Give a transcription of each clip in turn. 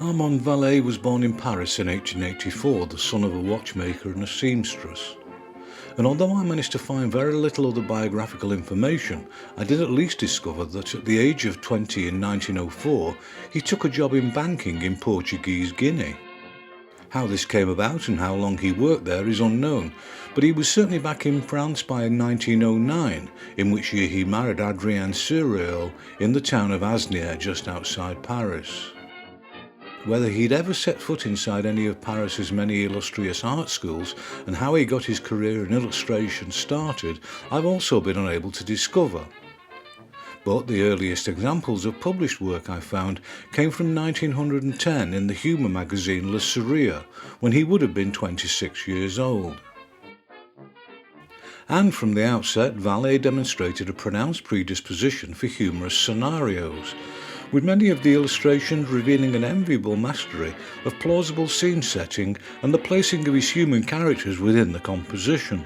Armand Vallée was born in Paris in 1884, the son of a watchmaker and a seamstress. And although I managed to find very little other biographical information, I did at least discover that at the age of 20 in 1904, he took a job in banking in Portuguese Guinea. How this came about and how long he worked there is unknown, but he was certainly back in France by 1909, in which year he married Adrienne Suriot in the town of Asnières just outside Paris. Whether he'd ever set foot inside any of Paris's many illustrious art schools and how he got his career in illustration started, I've also been unable to discover. But the earliest examples of published work I found came from 1910 in the humour magazine Le Sourire, when he would have been 26 years old. And from the outset, Vallée demonstrated a pronounced predisposition for humorous scenarios, with many of the illustrations revealing an enviable mastery of plausible scene setting and the placing of his human characters within the composition.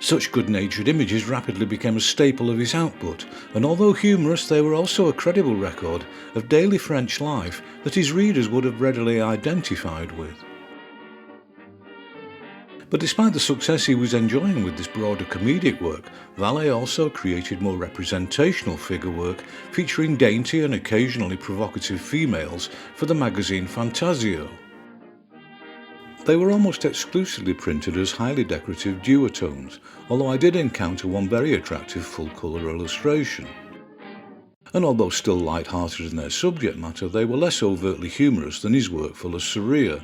Such good-natured images rapidly became a staple of his output, and although humorous, they were also a credible record of daily French life that his readers would have readily identified with. But despite the success he was enjoying with this broader comedic work, Vallée also created more representational figure work featuring dainty and occasionally provocative females for the magazine Fantasio. They were almost exclusively printed as highly decorative duotones, although I did encounter one very attractive full-colour illustration. And although still light-hearted in their subject matter, they were less overtly humorous than his work for Le Sourire.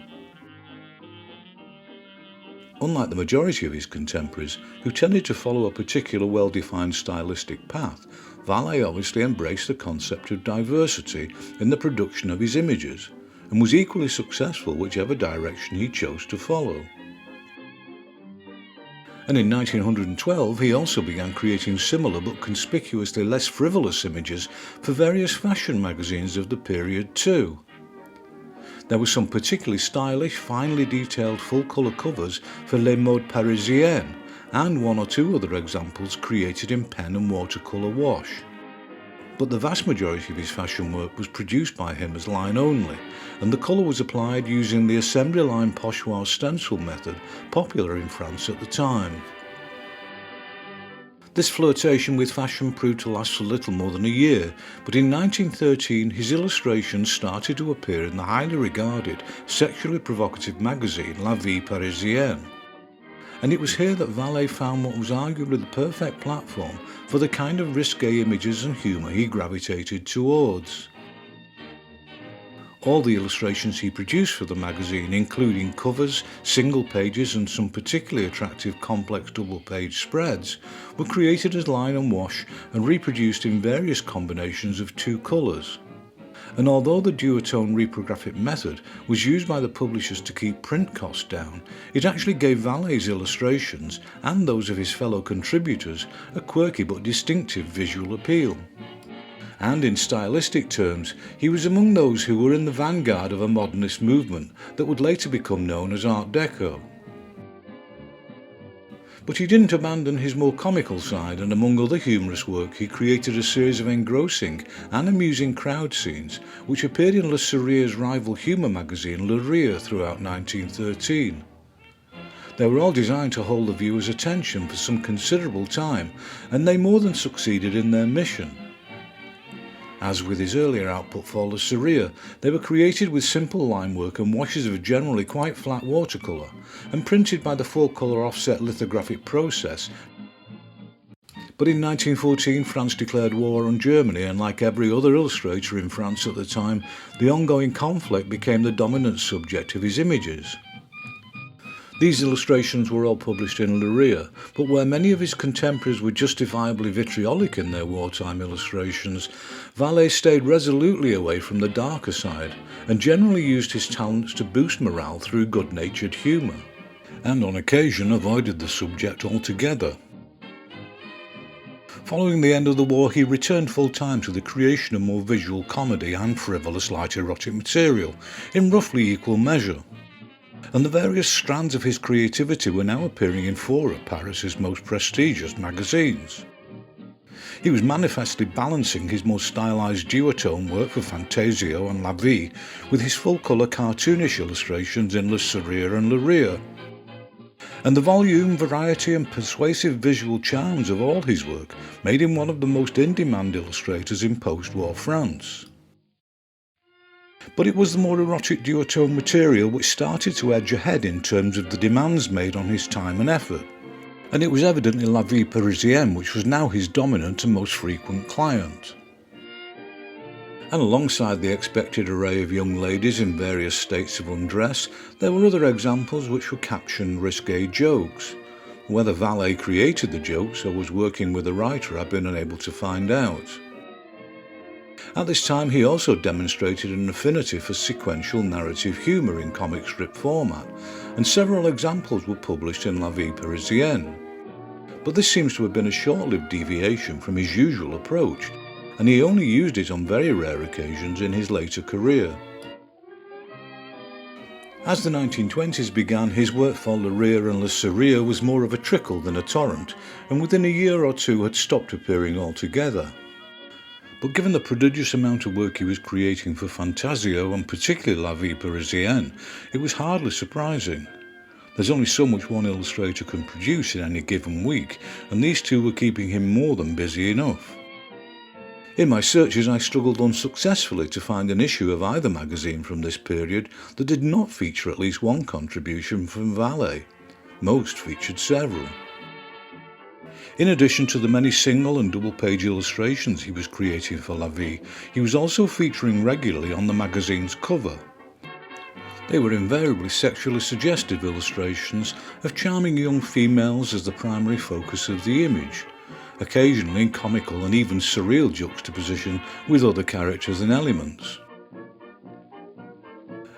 Unlike the majority of his contemporaries, who tended to follow a particular well-defined stylistic path, Vallée obviously embraced the concept of diversity in the production of his images, and was equally successful whichever direction he chose to follow. And in 1912 he also began creating similar but conspicuously less frivolous images for various fashion magazines of the period too. There were some particularly stylish, finely detailed full-colour covers for Les Modes Parisiennes, and one or two other examples created in pen and watercolour wash. But the vast majority of his fashion work was produced by him as line only, and the colour was applied using the assembly line pochoir stencil method popular in France at the time. This flirtation with fashion proved to last for little more than a year, but in 1913 his illustrations started to appear in the highly regarded, sexually provocative magazine La Vie Parisienne. And it was here that Vallée found what was arguably the perfect platform for the kind of risque images and humour he gravitated towards. All the illustrations he produced for the magazine, including covers, single pages and some particularly attractive complex double-page spreads, were created as line and wash and reproduced in various combinations of two colours. And although the duotone reprographic method was used by the publishers to keep print costs down, it actually gave Vallée's illustrations, and those of his fellow contributors, a quirky but distinctive visual appeal. And in stylistic terms, he was among those who were in the vanguard of a modernist movement that would later become known as Art Deco. But he didn't abandon his more comical side, and among other humorous work he created a series of engrossing and amusing crowd scenes which appeared in Le Sourire's rival humour magazine Le Rire throughout 1913. They were all designed to hold the viewer's attention for some considerable time, and they more than succeeded in their mission. As with his earlier output for Le Sourire, they were created with simple line work and washes of generally quite flat watercolour, and printed by the full-colour offset lithographic process. But in 1914 France declared war on Germany, and like every other illustrator in France at the time, the ongoing conflict became the dominant subject of his images. These illustrations were all published in Le Rire, but where many of his contemporaries were justifiably vitriolic in their wartime illustrations, Vallée stayed resolutely away from the darker side, and generally used his talents to boost morale through good-natured humour, and on occasion avoided the subject altogether. Following the end of the war, he returned full-time to the creation of more visual comedy and frivolous light erotic material, in roughly equal measure. And the various strands of his creativity were now appearing in four of Paris's most prestigious magazines. He was manifestly balancing his more stylised duotone work for Fantasio and La Vie with his full-colour cartoonish illustrations in Le Sourire and Le Rire. And the volume, variety and persuasive visual charms of all his work made him one of the most in-demand illustrators in post-war France. But it was the more erotic duotone material which started to edge ahead in terms of the demands made on his time and effort, and it was evidently La Vie Parisienne which was now his dominant and most frequent client. And alongside the expected array of young ladies in various states of undress, there were other examples which were captioned risque jokes. Whether Vallée created the jokes or was working with a writer I've been unable to find out. At this time he also demonstrated an affinity for sequential narrative humour in comic strip format, and several examples were published in La Vie Parisienne. But this seems to have been a short-lived deviation from his usual approach, and he only used it on very rare occasions in his later career. As the 1920s began, his work for Le Rire and Le Sourire was more of a trickle than a torrent, and within a year or two had stopped appearing altogether. But given the prodigious amount of work he was creating for Fantasio, and particularly La Vie Parisienne, it was hardly surprising. There's only so much one illustrator can produce in any given week, and these two were keeping him more than busy enough. In my searches I struggled unsuccessfully to find an issue of either magazine from this period that did not feature at least one contribution from Vallée. Most featured several. In addition to the many single and double-page illustrations he was creating for La Vie, he was also featuring regularly on the magazine's cover. They were invariably sexually suggestive illustrations of charming young females as the primary focus of the image, occasionally in comical and even surreal juxtaposition with other characters and elements.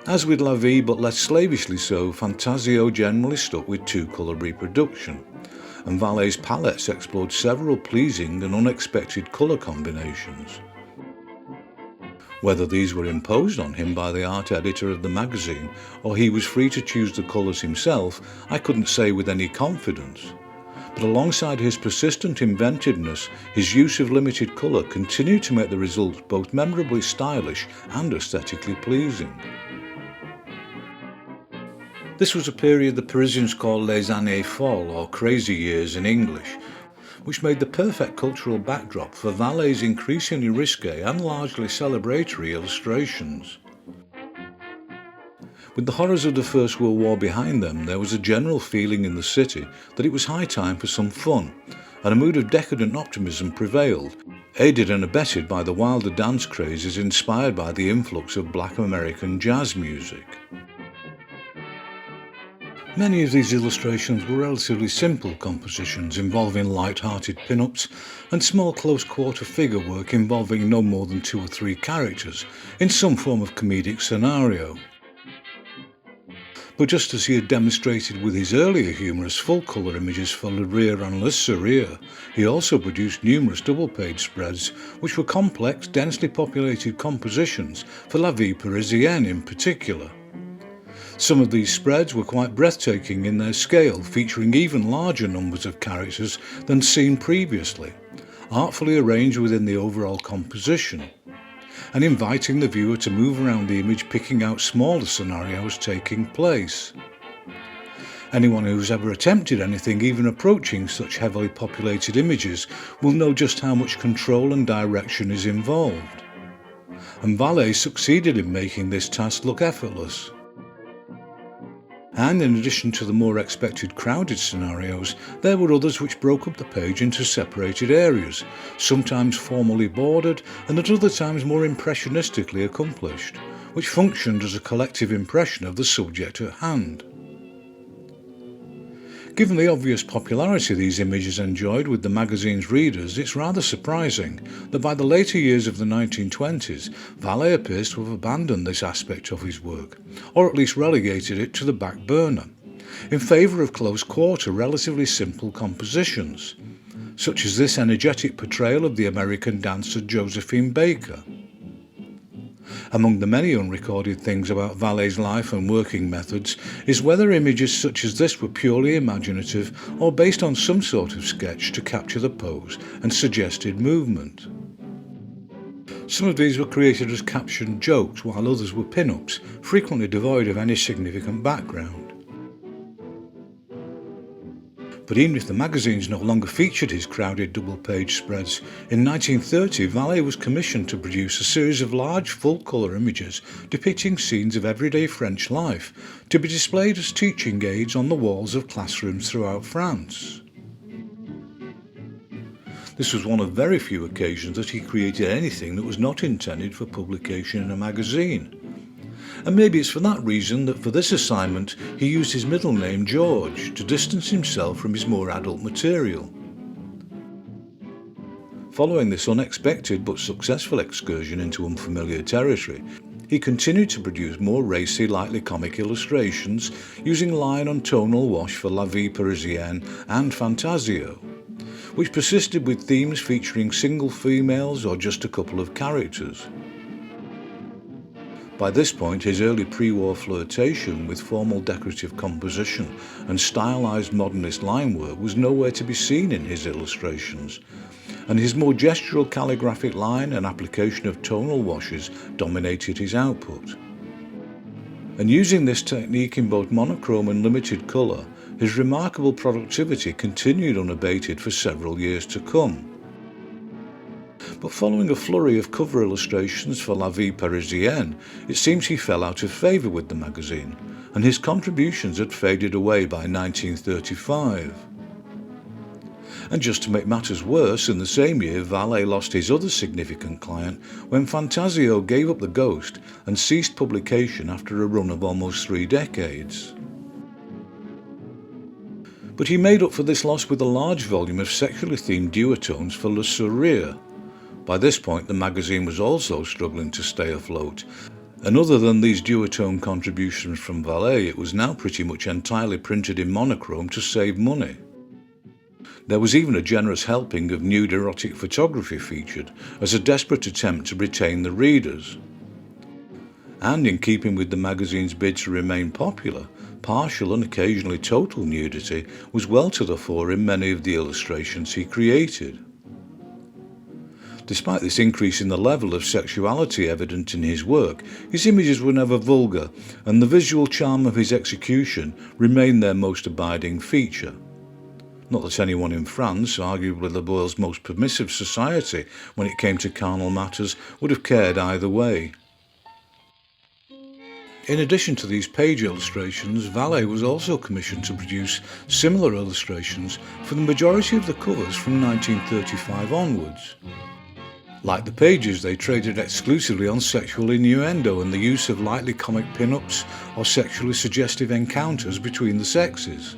As with La Vie, but less slavishly so, Fantasio generally stuck with two-colour reproduction, and Vallée's palettes explored several pleasing and unexpected colour combinations. Whether these were imposed on him by the art editor of the magazine, or he was free to choose the colours himself, I couldn't say with any confidence. But alongside his persistent inventiveness, his use of limited colour continued to make the results both memorably stylish and aesthetically pleasing. This was a period the Parisians call les années folles, or crazy years in English, which made the perfect cultural backdrop for Vallée's increasingly risque and largely celebratory illustrations. With the horrors of the First World War behind them, there was a general feeling in the city that it was high time for some fun, and a mood of decadent optimism prevailed, aided and abetted by the wilder dance crazes inspired by the influx of black American jazz music. Many of these illustrations were relatively simple compositions involving light-hearted pin-ups and small close-quarter figure work involving no more than 2 or 3 characters in some form of comedic scenario. But just as he had demonstrated with his earlier humorous full-colour images for Le Rire and Le Sourire, he also produced numerous double-page spreads which were complex, densely populated compositions for La Vie Parisienne in particular. Some of these spreads were quite breathtaking in their scale, featuring even larger numbers of characters than seen previously, artfully arranged within the overall composition, and inviting the viewer to move around the image picking out smaller scenarios taking place. Anyone who's ever attempted anything even approaching such heavily populated images will know just how much control and direction is involved. And Vallée succeeded in making this task look effortless. And in addition to the more expected crowded scenarios, there were others which broke up the page into separated areas, sometimes formally bordered and at other times more impressionistically accomplished, which functioned as a collective impression of the subject at hand. Given the obvious popularity these images enjoyed with the magazine's readers, it's rather surprising that by the later years of the 1920s, Vallée appears to have abandoned this aspect of his work, or at least relegated it to the back burner, in favour of close-quarter, relatively simple compositions, such as this energetic portrayal of the American dancer Josephine Baker. Among the many unrecorded things about Vallée's life and working methods is whether images such as this were purely imaginative or based on some sort of sketch to capture the pose and suggested movement. Some of these were created as captioned jokes, while others were pin-ups, frequently devoid of any significant background. But even if the magazines no longer featured his crowded double-page spreads, in 1930 Vallée was commissioned to produce a series of large full-colour images depicting scenes of everyday French life, to be displayed as teaching aids on the walls of classrooms throughout France. This was one of very few occasions that he created anything that was not intended for publication in a magazine. And maybe it's for that reason that for this assignment he used his middle name George to distance himself from his more adult material. Following this unexpected but successful excursion into unfamiliar territory, he continued to produce more racy, lightly comic illustrations using line and tonal wash for La Vie Parisienne and Fantasio, which persisted with themes featuring single females or just a couple of characters. By this point, his early pre-war flirtation with formal decorative composition and stylised modernist line work was nowhere to be seen in his illustrations, and his more gestural calligraphic line and application of tonal washes dominated his output. And using this technique in both monochrome and limited colour, his remarkable productivity continued unabated for several years to come. But following a flurry of cover illustrations for La Vie Parisienne, it seems he fell out of favour with the magazine, and his contributions had faded away by 1935. And just to make matters worse, in the same year Vallée lost his other significant client when Fantasio gave up the ghost and ceased publication after a run of almost 3 decades. But he made up for this loss with a large volume of sexually themed duotones for Le Sourire. By this point the magazine was also struggling to stay afloat, and other than these duotone contributions from Vallée, it was now pretty much entirely printed in monochrome to save money. There was even a generous helping of nude erotic photography featured as a desperate attempt to retain the readers. And in keeping with the magazine's bid to remain popular, partial and occasionally total nudity was well to the fore in many of the illustrations he created. Despite this increase in the level of sexuality evident in his work, his images were never vulgar, and the visual charm of his execution remained their most abiding feature. Not that anyone in France, arguably the world's most permissive society when it came to carnal matters, would have cared either way. In addition to these page illustrations, Vallée was also commissioned to produce similar illustrations for the majority of the covers from 1935 onwards. Like the pages, they traded exclusively on sexual innuendo and the use of lightly comic pin-ups or sexually suggestive encounters between the sexes.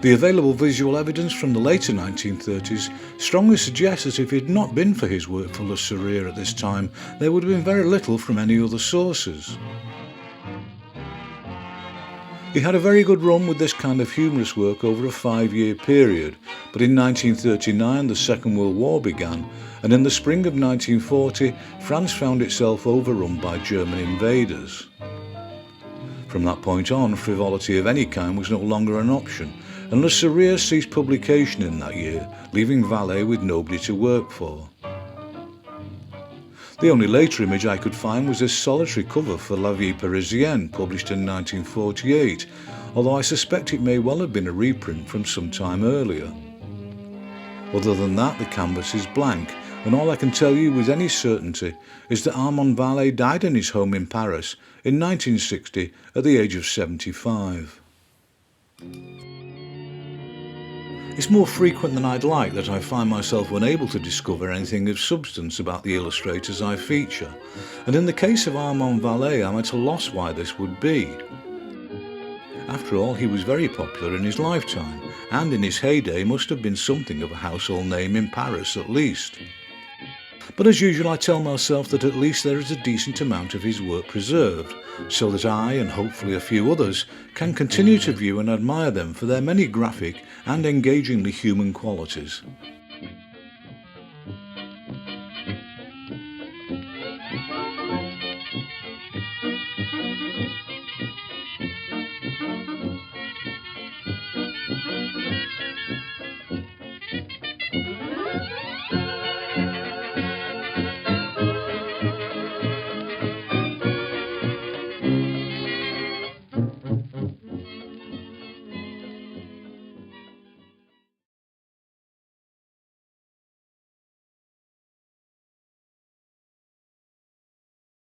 The available visual evidence from the later 1930s strongly suggests that if it had not been for his work for Le Sourire at this time, there would have been very little from any other sources. He had a very good run with this kind of humorous work over a 5-year period, but in 1939 the Second World War began, and in the spring of 1940 France found itself overrun by German invaders. From that point on, frivolity of any kind was no longer an option, and Le Sourire ceased publication in that year, leaving Vallée with nobody to work for. The only later image I could find was this solitary cover for La Vie Parisienne, published in 1948, although I suspect it may well have been a reprint from some time earlier. Other than that, the canvas is blank, and all I can tell you with any certainty is that Armand Vallée died in his home in Paris in 1960 at the age of 75. It's more frequent than I'd like that I find myself unable to discover anything of substance about the illustrators I feature, and in the case of Armand Vallée I'm at a loss why this would be. After all, he was very popular in his lifetime, and in his heyday must have been something of a household name in Paris at least. But as usual I tell myself that at least there is a decent amount of his work preserved, so that I, and hopefully a few others, can continue to view and admire them for their many graphic and engagingly human qualities.